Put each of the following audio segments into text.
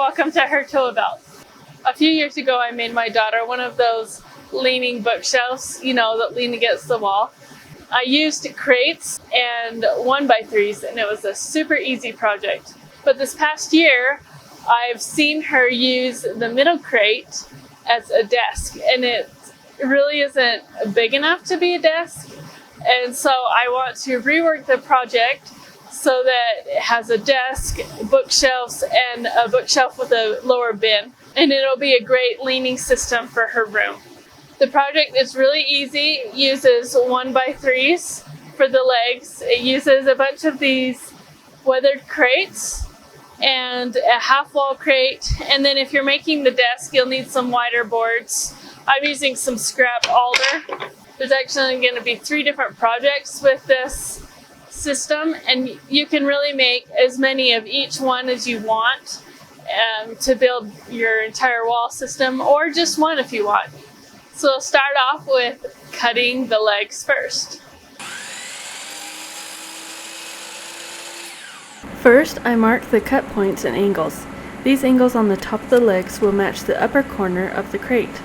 welcome to Hertoolbelt. A few years ago, I made my daughter one of those leaning bookshelves, that lean against the wall. I used crates and 1x3s, and it was a super easy project. But this past year, I've seen her use the middle crate as a desk, and it really isn't big enough to be a desk. And so I want to rework the project so that it has a desk, bookshelves, and a bookshelf with a lower bin. And it'll be a great leaning system for her room. The project is really easy. It uses 1x3s for the legs. It uses a bunch of these weathered crates and a half wall crate. And then if you're making the desk, you'll need some wider boards. I'm using some scrap alder. There's actually going to be 3 different projects with this system, and you can really make as many of each one as you want to build your entire wall system, or just one if you want. So we'll start off with cutting the legs first. First, I mark the cut points and angles. These angles on the top of the legs will match the upper corner of the crate.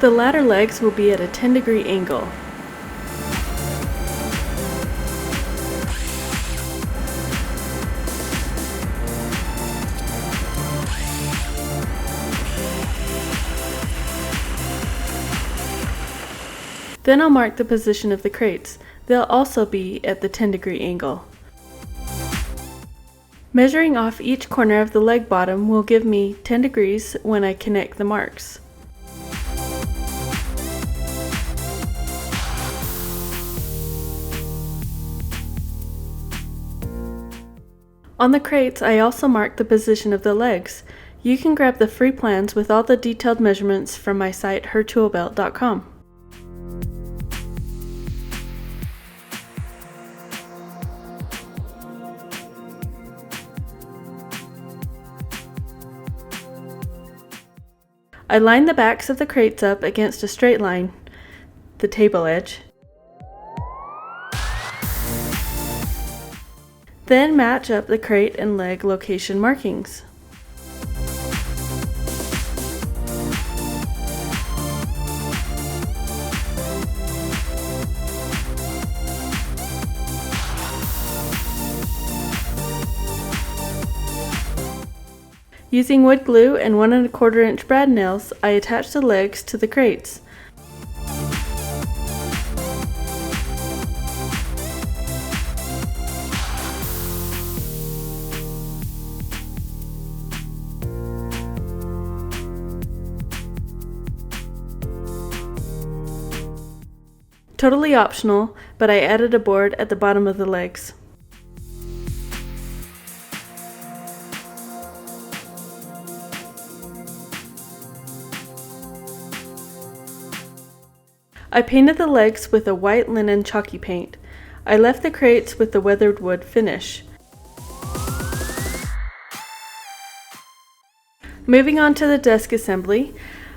The latter legs will be at a 10-degree angle. Then I'll mark the position of the crates. They'll also be at the 10-degree angle. Measuring off each corner of the leg bottom will give me 10 degrees when I connect the marks. On the crates, I also marked the position of the legs. You can grab the free plans with all the detailed measurements from my site hertoolbelt.com. I line the backs of the crates up against a straight line, the table edge. Then match up the crate and leg location markings. Using wood glue and 1 1/4 inch brad nails, I attach the legs to the crates. Totally optional, but I added a board at the bottom of the legs. I painted the legs with a white linen chalky paint. I left the crates with the weathered wood finish. Moving on to the desk assembly,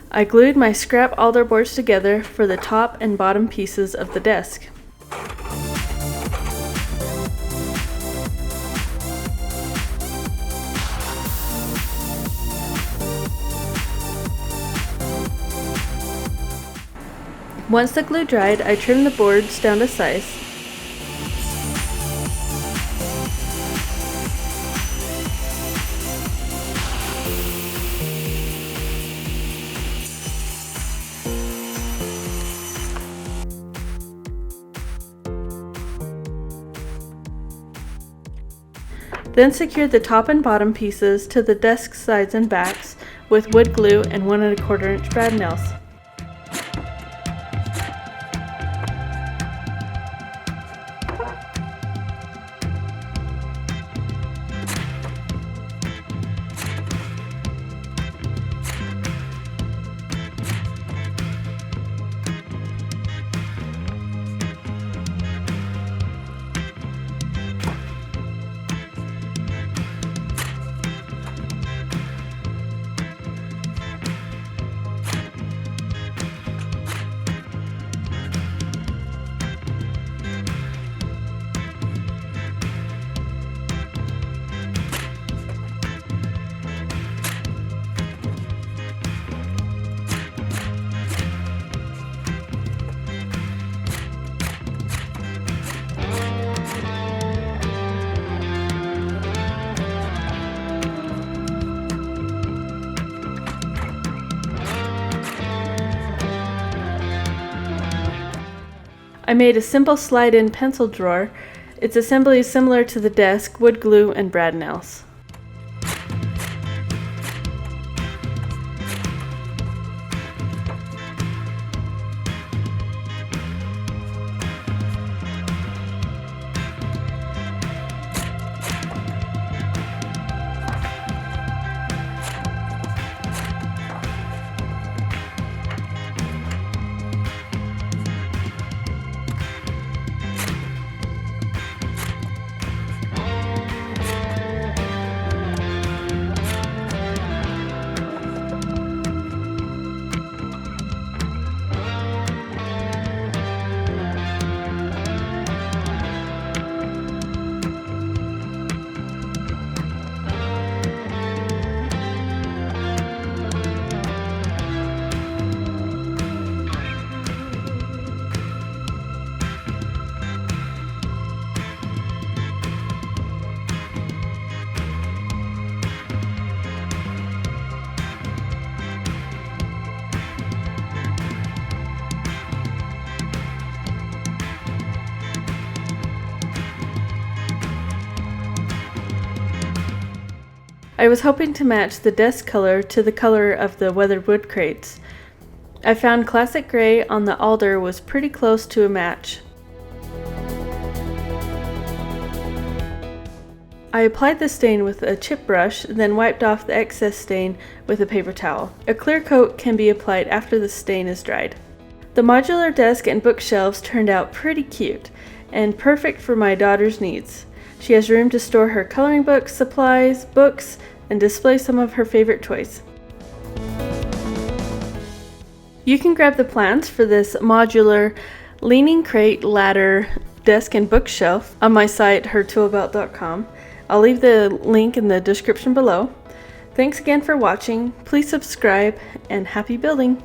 I glued my scrap alder boards together for the top and bottom pieces of the desk. Once the glue dried, I trimmed the boards down to size. Then secured the top and bottom pieces to the desk sides and backs with wood glue and 1 1/4 inch brad nails. I made a simple slide-in pencil drawer. Its assembly is similar to the desk, wood glue, and brad nails. I was hoping to match the desk color to the color of the weathered wood crates. I found classic gray on the alder was pretty close to a match. I applied the stain with a chip brush, then wiped off the excess stain with a paper towel. A clear coat can be applied after the stain is dried. The modular desk and bookshelves turned out pretty cute and perfect for my daughter's needs. She has room to store her coloring books, supplies, books, and display some of her favorite toys. You can grab the plans for this modular leaning crate, ladder, desk, and bookshelf on my site Hertoolbelt.com. I'll leave the link in the description below. Thanks again for watching. Please subscribe and happy building!